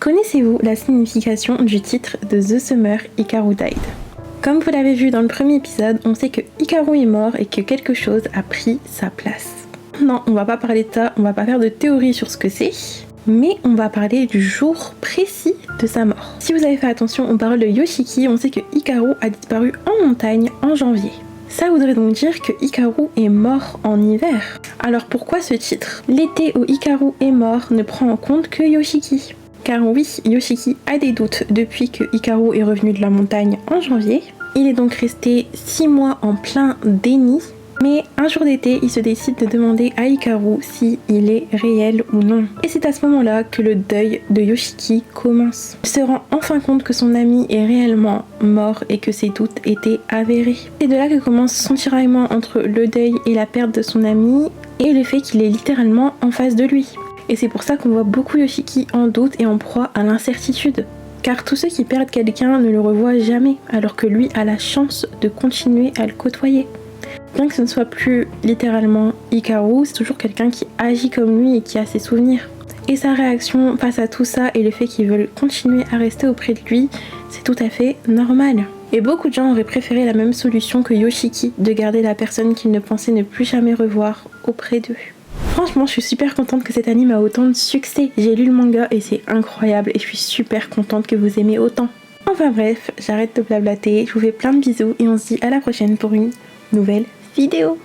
Connaissez-vous la signification du titre de The Summer Hikaru Died? Comme vous l'avez vu dans le premier épisode, on sait que Hikaru est mort et que quelque chose a pris sa place. Non, on va pas parler de ça, on va pas faire de théorie sur ce que c'est, mais on va parler du jour précis de sa mort. Si vous avez fait attention, on parle de Yoshiki, on sait que Hikaru a disparu en montagne en janvier. Ça voudrait donc dire que Hikaru est mort en hiver. Alors pourquoi ce titre? L'été où Hikaru est mort ne prend en compte que Yoshiki. Car oui, Yoshiki a des doutes depuis que Hikaru est revenu de la montagne en janvier. Il est donc resté 6 mois en plein déni. Mais un jour d'été, il se décide de demander à Hikaru si il est réel ou non. Et c'est à ce moment-là que le deuil de Yoshiki commence. Il se rend enfin compte que son ami est réellement mort et que ses doutes étaient avérés. C'est de là que commence son tiraillement entre le deuil et la perte de son ami et le fait qu'il est littéralement en face de lui. Et c'est pour ça qu'on voit beaucoup Yoshiki en doute et en proie à l'incertitude. Car tous ceux qui perdent quelqu'un ne le revoient jamais, alors que lui a la chance de continuer à le côtoyer. Bien que ce ne soit plus littéralement Hikaru, c'est toujours quelqu'un qui agit comme lui et qui a ses souvenirs. Et sa réaction face à tout ça et le fait qu'ils veulent continuer à rester auprès de lui, c'est tout à fait normal. Et beaucoup de gens auraient préféré la même solution que Yoshiki, de garder la personne qu'ils ne pensaient ne plus jamais revoir auprès d'eux. Franchement, je suis super contente que cet anime a autant de succès. J'ai lu le manga et c'est incroyable et je suis super contente que vous aimez autant. Enfin bref, j'arrête de blablater, je vous fais plein de bisous et on se dit à la prochaine pour une nouvelle vidéo.